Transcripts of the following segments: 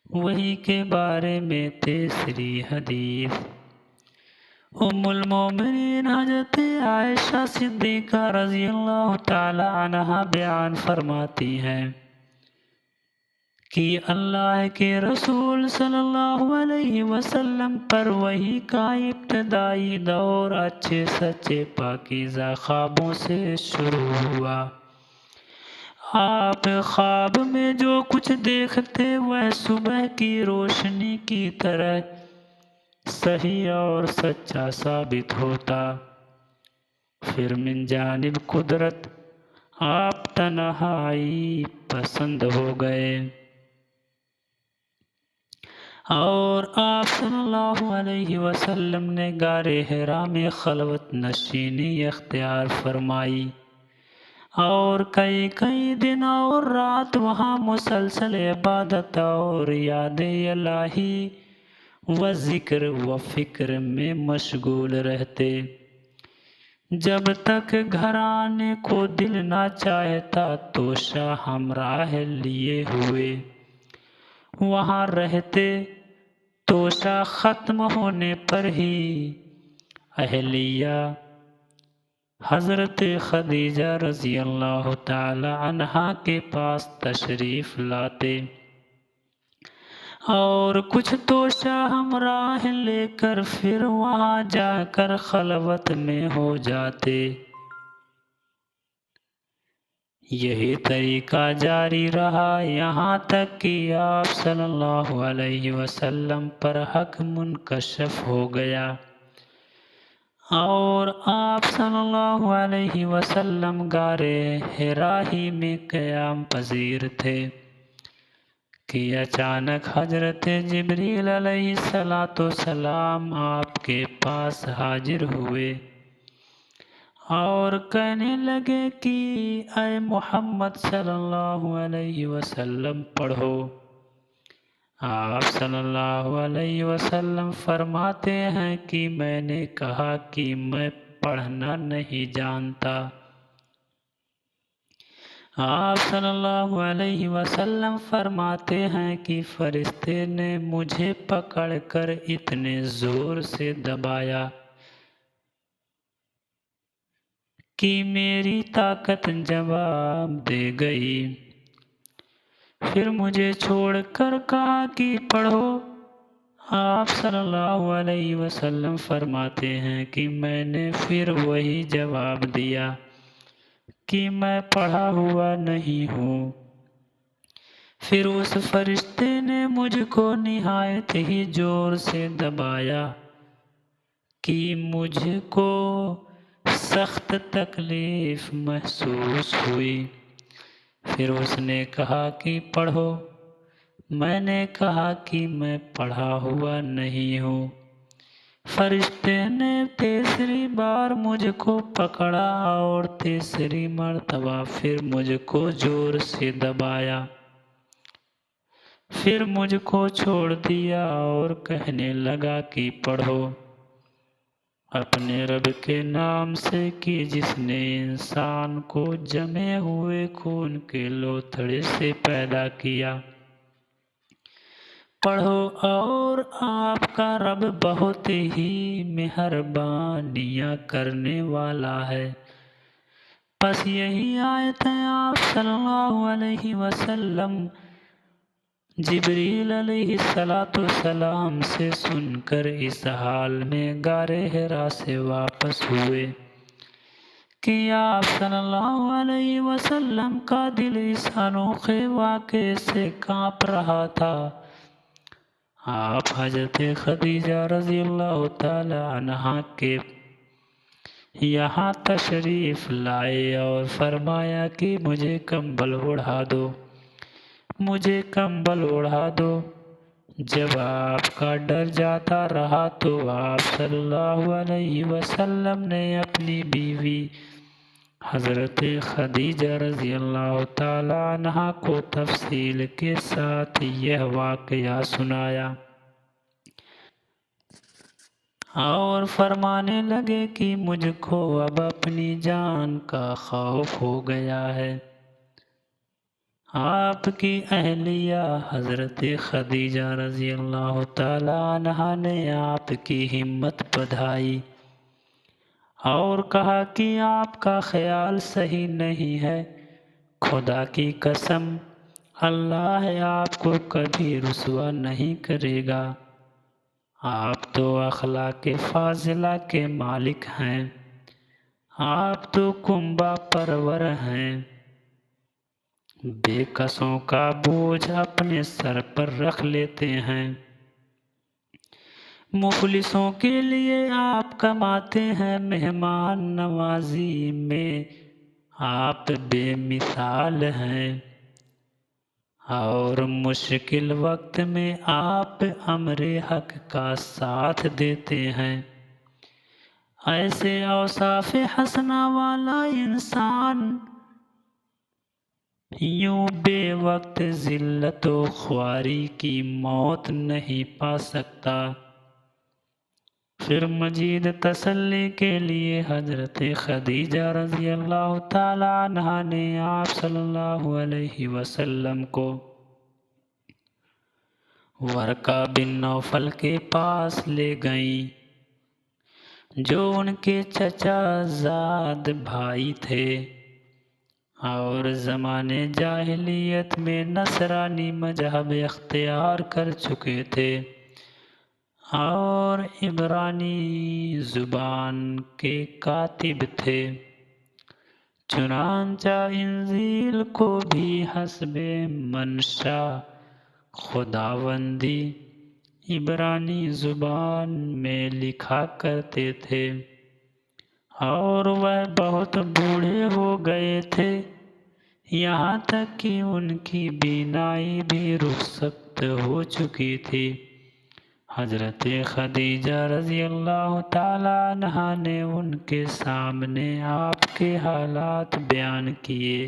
وہی کے بارے میں تیسری حدیث ام المومنین حضرت عائشہ صدیقہ رضی اللہ تعالی عنہا بیان فرماتی ہیں کہ اللہ کے رسول صلی اللہ علیہ وسلم پر وحی کا ابتدائی دور اچھے سچے پاکیزہ خوابوں سے شروع ہوا۔ آپ خواب میں جو کچھ دیکھتے وہ صبح کی روشنی کی طرح صحیح اور سچا ثابت ہوتا۔ پھر من جانب قدرت آپ تنہائی پسند ہو گئے اور آپ صلی اللہ علیہ وسلم نے غار حرا میں خلوت نشینی اختیار فرمائی اور کئی دن اور رات وہاں مسلسل عبادت اور یاد الہی و ذکر و فکر میں مشغول رہتے، جب تک گھر آنے کو دل نہ چاہتا تو شاہ ہمراہ لیے ہوئے وہاں رہتے۔ توشہ ختم ہونے پر ہی اہلیہ حضرت خدیجہ رضی اللہ تعالی عنہا کے پاس تشریف لاتے اور کچھ توشہ ہمراہ لے کر پھر وہاں جا کر خلوت میں ہو جاتے۔ یہی طریقہ جاری رہا یہاں تک کہ آپ صلی اللہ علیہ وسلم پر حق منکشف ہو گیا اور آپ صلی اللہ علیہ وسلم غار حرا ہی میں قیام پذیر تھے کہ اچانک حضرت جبریل علیہ السلام آپ کے پاس حاضر ہوئے اور کہنے لگے کہ اے محمد صلی اللہ علیہ وسلم پڑھو۔ آپ صلی اللہ علیہ وسلم فرماتے ہیں کہ میں نے کہا کہ میں پڑھنا نہیں جانتا۔ آپ صلی اللہ علیہ وسلم فرماتے ہیں کہ فرشتے نے مجھے پکڑ کر اتنے زور سے دبایا کہ میری طاقت جواب دے گئی، پھر مجھے چھوڑ کر کہا کہ پڑھو۔ آپ صلی اللہ علیہ وسلم فرماتے ہیں کہ میں نے پھر وہی جواب دیا کہ میں پڑھا ہوا نہیں ہوں۔ پھر اس فرشتے نے مجھ کو نہایت ہی زور سے دبایا کہ مجھ کو سخت تکلیف محسوس ہوئی۔ پھر اس نے کہا کہ پڑھو۔ میں نے کہا کہ میں پڑھا ہوا نہیں ہوں۔ فرشتے نے تیسری بار مجھ کو پکڑا اور تیسری مرتبہ پھر مجھ کو زور سے دبایا، پھر مجھ کو چھوڑ دیا اور کہنے لگا کہ پڑھو اپنے رب کے نام سے کہ جس نے انسان کو جمے ہوئے خون کے لوتھڑے سے پیدا کیا۔ پڑھو اور آپ کا رب بہت ہی مہربانیاں کرنے والا ہے۔ پس یہی آیتیں آپ صلی اللہ علیہ وسلم جبریل علیہ السلام سے سن کر اس حال میں غار حرا سے واپس ہوئے کہ آپ صلی اللہ علیہ وسلم کا دل اس انوکھے واقعے سے کانپ رہا تھا۔ آپ حضرت خدیجہ رضی اللہ تعالی عنہا کے یہاں تشریف لائے اور فرمایا کہ مجھے کمبل اڑھا دو، مجھے کمبل اڑھا دو۔ جب آپ کا ڈر جاتا رہا تو آپ صلی اللہ علیہ وسلم نے اپنی بیوی حضرت خدیجہ رضی اللہ تعالی عنہا کو تفصیل کے ساتھ یہ واقعہ سنایا اور فرمانے لگے کہ مجھ کو اب اپنی جان کا خوف ہو گیا ہے۔ آپ کی اہلیہ حضرت خدیجہ رضی اللہ تعالیٰ عنہا نے آپ کی ہمت بڑھائی اور کہا کہ آپ کا خیال صحیح نہیں ہے، خدا کی قسم اللہ آپ کو کبھی رسوا نہیں کرے گا، آپ تو اخلاق فاضلہ کے مالک ہیں، آپ تو کنبہ پرور ہیں، بے کسوں کا بوجھ اپنے سر پر رکھ لیتے ہیں، مفلسوں کے لیے آپ کماتے ہیں، مہمان نوازی میں آپ بے مثال ہیں، اور مشکل وقت میں آپ امر حق کا ساتھ دیتے ہیں۔ ایسے اوصاف حسنہ والا انسان یوں بے وقت ذلت و خواری کی موت نہیں پا سکتا۔ پھر مزید تسلی کے لیے حضرت خدیجہ رضی اللہ تعالیٰ عنہا نے آپ صلی اللہ علیہ وسلم کو ورقہ بن نوفل کے پاس لے گئیں، جو ان کے چچا زاد بھائی تھے اور زمانے جاہلیت میں نصرانی مذہب اختیار کر چکے تھے اور عبرانی زبان کے کاتب تھے۔ چنانچہ انجیل کو بھی حسب منشا خداوندی عبرانی زبان میں لکھا کرتے تھے، اور وہ بہت بوڑھے ہو گئے تھے، یہاں تک کہ ان کی بینائی بھی رخصت ہو چکی تھی۔ حضرت خدیجہ رضی اللہ تعالیٰ عنہا نے ان کے سامنے آپ کے حالات بیان کیے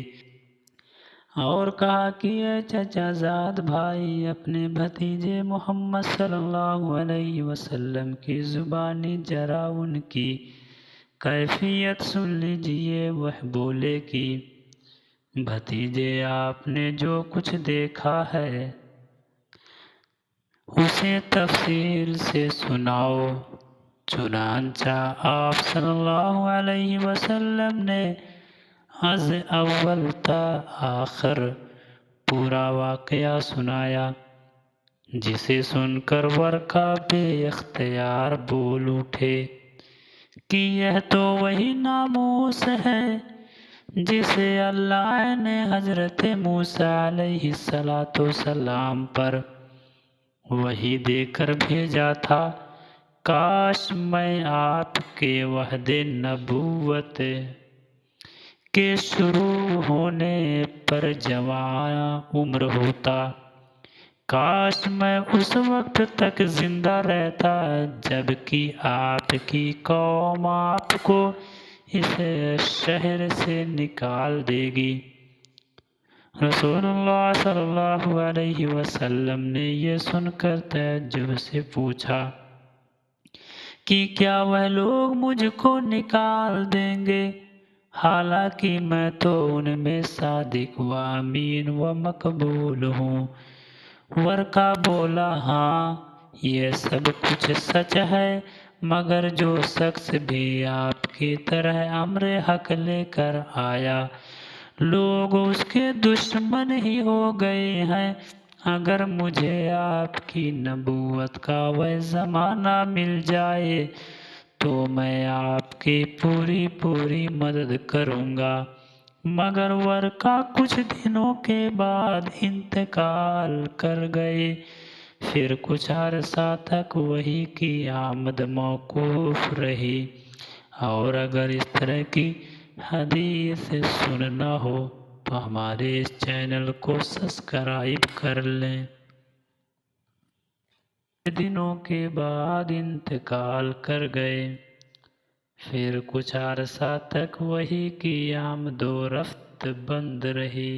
اور کہا کہ اے چچا زاد بھائی، اپنے بھتیجے محمد صلی اللہ علیہ وسلم کی زبانی ذرا ان کی کیفیت سن لیجئے۔ وہ بولے کہ بھتیجے، آپ نے جو کچھ دیکھا ہے اسے تفصیل سے سناؤ۔ چنانچہ آپ صلی اللہ علیہ وسلم نے از اول تا آخر پورا واقعہ سنایا، جسے سن کر ورقہ بے اختیار بول اٹھے کہ یہ تو وہی ناموس ہے جسے اللہ نے حضرت موسیٰ علیہ السلام پر وحی دے کر بھیجا تھا۔ کاش میں آپ کے عہد نبوت کے شروع ہونے پر جوان عمر ہوتا، کاش میں اس وقت تک زندہ رہتا جبکہ آپ کی قوم آپ کو اس شہر سے نکال دے گی۔ رسول اللہ صلی اللہ علیہ وسلم نے یہ سن کر تعجب سے پوچھا کہ کیا وہ لوگ مجھ کو نکال دیں گے، حالانکہ میں تو ان میں صادق و امین و مقبول ہوں۔ ورقہ بولا، ہاں یہ سب کچھ سچ ہے، مگر جو شخص بھی آپ کی طرح امر حق لے کر آیا لوگ اس کے دشمن ہی ہو گئے ہیں۔ اگر مجھے آپ کی نبوت کا وہ زمانہ مل جائے تو میں آپ کی پوری مدد کروں گا۔ مگر ورقہ کچھ دنوں کے بعد انتقال کر گئے، پھر کچھ عرصہ تک وحی کی آمد موقوف رہی، اور اگر اس طرح کی حدیث سننا ہو تو ہمارے اس چینل کو سبسکرائب کر لیں۔ دنوں کے بعد انتقال کر گئے، پھر کچھ عرصہ تک وحی کی آمد و رفت بند رہی۔